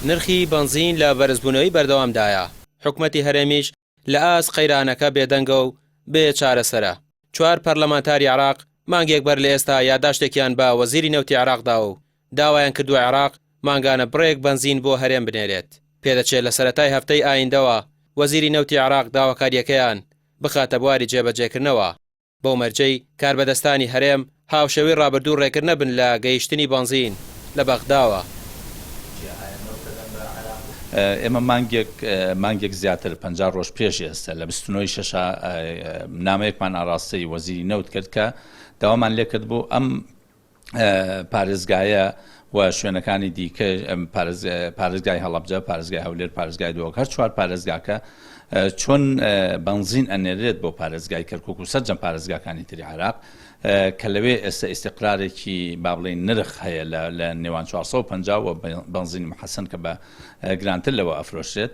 نرخی بنزین لە بەرزبوونەوەی بەردەوامدایە. حکومەتی هەرێمیش لە ئاس قەیرانەکە بێدەنگە و بێ چارەسەرە. 4 پەرلەمانتاری عێراق مانگێک بەر لە ئێستا یادداشتێکیان بە وەزیری نەوتی عێراقدا و داوایان کردووە عێراق مانگانە بڕێک بنزین بۆ هەرێم بنێرێت. پێدەچێت لە سەرەتای هەفتەی ئایندەوە وەزیری نەوتی عێراق داواکاریەکەیان بخاتە بواری جێبەجێکردنەوە. بەو مەرجەی کاربەدەستانی هەرێم هاوشەوی ڕابردوو ڕێکرد نەبن لە گەیشتنی بنزین لە بەغداوە. ئێمە مانگێک زیاتر 50 ڕۆژ پێش ئێستا لە 29/6 نامەیەکمان ئاڕاستەی وەزیری نەوت کرد کە داوامان لێ کرد بوو ئەم پارێزگایە و شوێنەکانی دیکە پارێزگای هەڵەبجە، پارێزگای هەولێر، پارێزگای دۆک، هەر 4 پارێزگاکە چۆن بنزین ئەنێرێت بۆ پارێزگای کەرکووک و سەرجەم پارێزگاکانی تری عێراق کە لەوێ ئێستا ئیستیقرارێکی با بڵێن نرخ هەیە لە نێوان 450 و بنزینی محەسن کە بە گرانتر لەوە ئەفرۆشرێت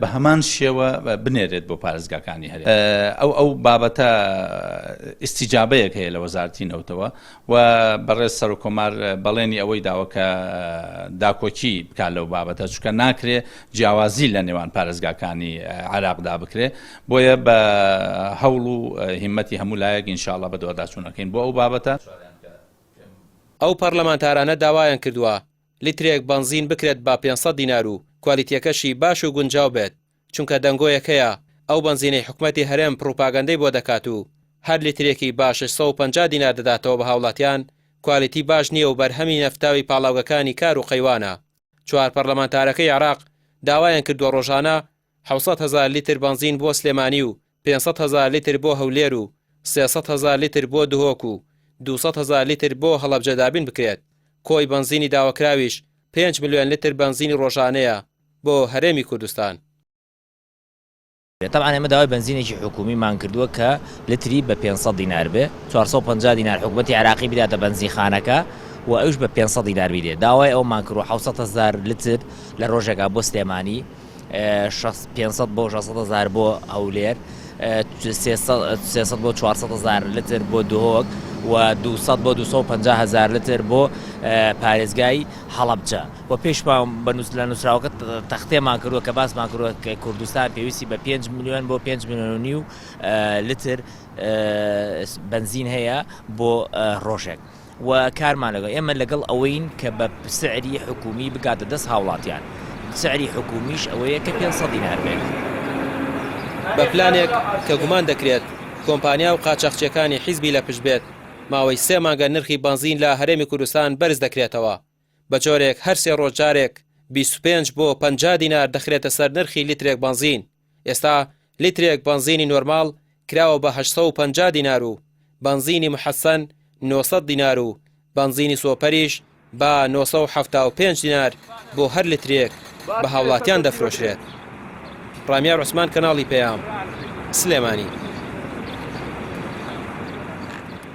بە هەمان شێوە بنێرێت بۆ پارێزگاکانی هەرێم. ئەو بابەتە ئیستیجابەیەک هەیە لە وەزارەتی نەوتەوە و بەڕێز سەر و کۆمار بەڵێنی ئەوەی داوەکە داکۆکی بکات لەو بابەتە، چونکە ناکرێ جیاوازی لە نێوان پارێزگاکانی عێراقدا بکرێ. بۆیە بە هەوڵ و هیمەتی هەموو لایەک ئینشاءڵڵا بەدواداچوونەکەین بۆ ئەو بابەتە. ئەو پەرلەمانتارانە داوایان کردووە لیترێک بنزین بکرێت با 500 دینار و کوالیتیەکەشی باش و گونجاو بێت، چونکە دەنگۆیەکەیە ئەو بنزینەی حکومەتی هەرێم پروپاگەندەی بۆ دەکات و هەر لیترێکی با 650 دینار دەداتەوە بە هاوڵاتیان. کوالیتی باش نییە و بەرهەمی نەفتاوی پاڵاوگەکانی کار و قەیوانە. 4 پەرلەمانتارەکەی عێراق داوایان کردووە ڕۆژانە 700,000 لیتر بنزین بۆ سلێمانی و 500,000 لیتر بۆ هەولێر و 300,000 لیتر بۆ دهۆک و 200,000 لیتر بۆ هەڵەبجە دابین بکرێت. کۆی بنزینی داواکراویش 5 ملیۆن لیتر بنزینی ڕۆژانەیە بۆ هەرێمی کوردستان. طبعا ئێمە داوای بنزینێکی حکومیمان کردووە کە لتری بە 500 دینار بێ، 450 دینار حکومەتی عێراقی بداتە بنزینخانەکە و ئەوش بە 500 دینار بیدێ. داوای ئەومان کردووە 700,000 لتر لە ڕۆژێکا بۆ سلێمانی، 500 بۆ 600,000 بۆ هەولێر، 300 بۆ 400,000 لتر بۆ دهۆک و 200 بۆ 250,000 لتر بۆ پارێزگای هەڵەبجە. و پێشمان لە نووسراوەکە تەختێمان کردووە کە باسمان کردووە کە کوردستان پێویستی بە 5 ملیۆن بۆ 5 ملیۆن و 5 لتر بنزین هەیە بۆ ڕۆژێک. و کارمان لەگەڵ ئێمە لەگەڵ ئەوەین کە بە سعری حکومی بگاتە دەست هاوڵاتیان. سعری حکومیش ئەوەیە کە 500 دینار بێت. بە پلانێک کە گومان دەکرێت کۆمپانیا و قاچاقچیەکانی حیزبی لە پشت بێت، ماوەی 3 مانگە نرخی بنزین لە هەرێمی کوردستان بەرز دەکرێتەوە. بە جۆرێک هەر 3 ڕۆژ جارێک 25 بۆ 50 دینار دەخرێتە سەر نرخی لیترێک بنزین. ئێستا لیترێک بنزینی نۆرمال کراوە بە 850 دینار و بنزینی محەسەن 900 دینار و بنزینی سۆپەریش بە 975 دینار بۆ هەر لیترێک بە هاوڵاتیان دەفرۆشرێت. ڕامیار عوسمان، کەناڵی پەیام، سلێمانی.